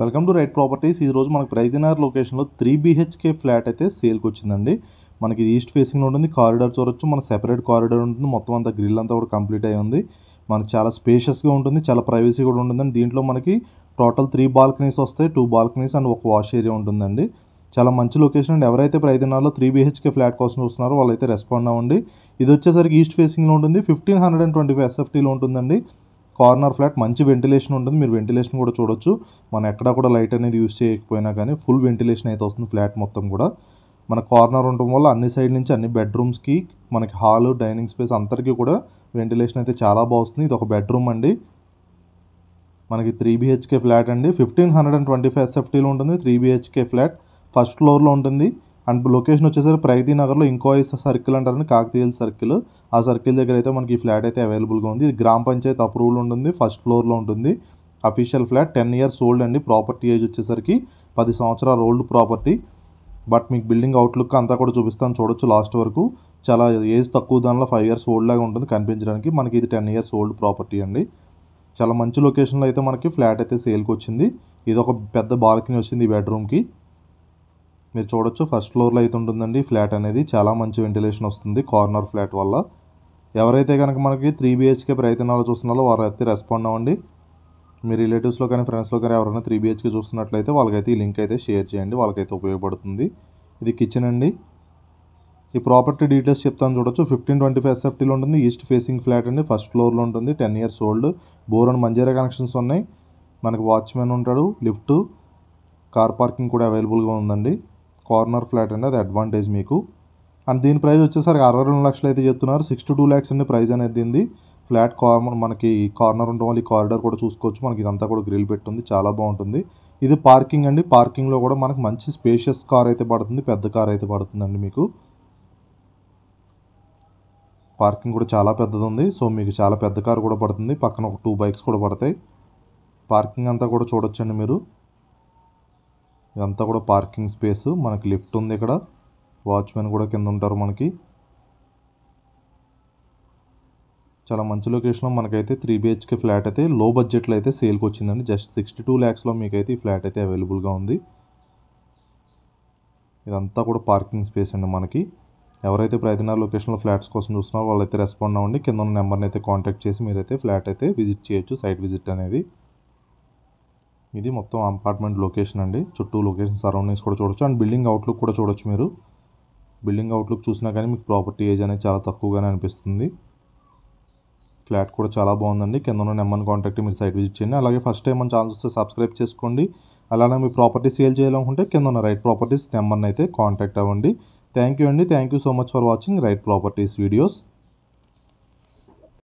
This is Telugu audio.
Welcome to right properties. ఈ రోజు మనకు ప్రైదినార్ లొకేషన్లో 3 BHK ఫ్లాట్ అయితే సేల్కి వచ్చిందండి. మనకి ఈస్ట్ ఫేసింగ్లో ఉంటుంది, కారిడార్ చూడొచ్చు. మన సెపరేట్ కారిడార్ ఉంటుంది, మొత్తం అంతా గ్రిల్ అంతా కూడా కంప్లీట్ అయి ఉంది. మనకు చాలా స్పేషియస్గా ఉంటుంది, చాలా ప్రైవసీ కూడా ఉంటుందండి. దీంట్లో మనకి టోటల్ 3 బాల్కనీస్ వస్తాయి, 2 బాల్కనీస్ అండ్ ఒక వాష్ ఏరియా ఉంటుందండి. చాలా మంచి లొకేషన్ అండి. ఎవరైతే ప్రైదినార్లో 3 BHK ఫ్లాట్ కోసం చూస్తున్నారో వాళ్ళైతే రెస్పాండ్ అవ్వండి. ఇది వచ్చేసరికి ఈస్ట్ ఫేసింగ్లో ఉంటుంది, 1525 SFTలో ఉంటుందండి. కార్నర్ ఫ్లాట్, మంచి వెంటిలేషన్ ఉంటుంది. మీరు వెంటిలేషన్ కూడా చూడొచ్చు. మనం ఎక్కడా కూడా లైట్ అనేది యూస్ చేయకపోయినా కానీ ఫుల్ వెంటిలేషన్ అయితే వస్తుంది ఫ్లాట్ మొత్తం కూడా. మన కార్నర్ ఉండటం వల్ల అన్ని సైడ్ నుంచి అన్ని బెడ్రూమ్స్కి మనకి హాలు, డైనింగ్ స్పేస్ అందరికీ కూడా వెంటిలేషన్ అయితే చాలా బాగుంది. ఇది ఒక బెడ్రూమ్ అండి. మనకి 3 BHK ఫ్లాట్ అండి. 1525 SFTలో ఉంటుంది. 3 BHK ఫ్లాట్ ఫస్ట్ ఫ్లోర్లో ఉంటుంది. అండ్ లొకేషన్ వచ్చేసరికి ప్రగతి నగర్లో ఇంకో సర్కిల్ అంటారని, కాకతీయుల సర్కిల్. ఆ సర్కిల్ దగ్గర అయితే మనకి ఈ ఫ్లాట్ అయితే అవైలబుల్గా ఉంది. ఇది గ్రామ పంచాయతీ అప్రూవల్ ఉంటుంది, ఫస్ట్ ఫ్లోర్లో ఉంటుంది. అఫీషియల్ ఫ్లాట్, 10 years ఓల్డ్ అండి. ప్రాపర్టీ ఏజ్ వచ్చేసరికి 10 సంవత్సరాల ఓల్డ్ ప్రాపర్టీ. బట్ మీకు బిల్డింగ్ అవుట్లుక్ అంతా కూడా చూపిస్తాను, చూడొచ్చు లాస్ట్ వరకు. చాలా ఏజ్ తక్కువ దానిలో 5 years ఓల్డ్ లాగా ఉంటుంది కనిపించడానికి. మనకి ఇది 10 years ఓల్డ్ ప్రాపర్టీ అండి. చాలా మంచి లొకేషన్లో అయితే మనకి ఫ్లాట్ అయితే సేల్కి వచ్చింది. ఇది ఒక పెద్ద బాల్కనీ వచ్చింది ఈ బెడ్రూమ్కి. మీరు చూడొచ్చు, ఫస్ట్ ఫ్లోర్లో అయితే ఉంటుందండి ఫ్లాట్ అనేది. చాలా మంచి వెంటిలేషన్ వస్తుంది కార్నర్ ఫ్లాట్ వల్ల. ఎవరైతే కనుక మనకి 3 BHK ప్రయత్నాలు చూస్తున్నారో వారు అయితే రెస్పాండ్ అవ్వండి. మీ రిలేటివ్స్లో కానీ ఫ్రెండ్స్లో కానీ ఎవరైనా 3 BHK చూస్తున్నట్లయితే వాళ్ళకైతే ఈ లింక్ అయితే షేర్ చేయండి, వాళ్ళకైతే ఉపయోగపడుతుంది. ఇది కిచెన్ అండి. ఈ ప్రాపర్టీ డీటెయిల్స్ చెప్తాను చూడొచ్చు. 1525 SFTలో ఉంటుంది. ఈస్ట్ ఫేసింగ్ ఫ్లాట్ అండి. ఫస్ట్ ఫ్లోర్లో ఉంటుంది. 10 years old. Bore and Manjira connections ఉన్నాయి. మనకి వాచ్మెన్ ఉంటాడు, లిఫ్ట్, కార్ పార్కింగ్ కూడా అవైలబుల్గా ఉందండి. కార్నర్ ఫ్లాట్ అండి, అది అడ్వాంటేజ్ మీకు. అండ్ దీని ప్రైస్ వచ్చేసరికి 62 లక్షలు అయితే చెప్తున్నారు. 62 lakhs అండి ప్రైస్ అనేది దీనిది. ఫ్లాట్ మనకి కార్నర్ ఉండడం వల్ల ఈ కారిడార్ కూడా చూసుకోవచ్చు. మనకి ఇదంతా కూడా గ్రిల్ పెట్టుంది, చాలా బాగుంటుంది. ఇది పార్కింగ్ అండి. పార్కింగ్లో కూడా మనకు మంచి స్పేషియస్ కార్ అయితే పడుతుంది, పెద్ద కార్ అయితే పడుతుందండి మీకు. పార్కింగ్ కూడా చాలా పెద్దది ఉంది, సో మీకు చాలా పెద్ద కార్ కూడా పడుతుంది. పక్కన ఒక 2 bikes కూడా పడతాయి. పార్కింగ్ అంతా కూడా చూడొచ్చండి మీరు. ఇదంతా కూడా పార్కింగ్ స్పేస్. మనకి లిఫ్ట్ ఉంది ఇక్కడ, వాచ్మెన్ కూడా కింద ఉంటారు మనకి. చాలా మంచి లొకేషన్లో మనకైతే 3 BHK ఫ్లాట్ అయితే లో బడ్జెట్లో అయితే సేల్కి వచ్చిందండి. జస్ట్ 62 lakhsలో మీకైతే ఈ ఫ్లాట్ అయితే అవైలబుల్గా ఉంది. ఇదంతా కూడా పార్కింగ్ స్పేస్ అండి మనకి. ఎవరైతే ప్రయత్నాలు లొకేషన్లో ఫ్లాట్స్ కోసం చూస్తున్నారో వాళ్ళైతే రెస్పాండ్ అవ్వండి. కింద ఉన్న నెంబర్ని అయితే కాంటాక్ట్ చేసి మీరైతే ఫ్లాట్ అయితే విజిట్ చేయొచ్చు, సైట్ విజిట్ అనేది. ఇది మొత్తం అపార్ట్మెంట్ లొకేషన్ అండి. చుట్టూ లొకేషన్ సరౌండింగ్స్ కూడా చూడొచ్చు. అండ్ బిల్డింగ్ అవుట్లుక్ కూడా చూడొచ్చు మీరు. బిల్డింగ్ అవుట్లుక్ చూసినా కానీ మీకు ప్రాపర్టీ ఏజ్ అనేది చాలా తక్కువగానే అనిపిస్తుంది. ఫ్లాట్ కూడా చాలా బాగుందండి. కింద ఉన్న నెంబర్ని కాంటాక్ట్ మీరు సైట్ విజిట్ చేయండి. అలాగే ఫస్ట్ టైం మన ఛానల్ వస్తే సబ్స్క్రైబ్ చేసుకోండి. అలానే మీ ప్రాపర్టీ సేల్ చేయాలనుకుంటే కింద ఉన్న రైట్ ప్రాపర్టీస్ నెంబర్ని అయితే కాంటాక్ట్ అవ్వండి. థ్యాంక్ యూ అండి. Thank you so much for watching right properties videos.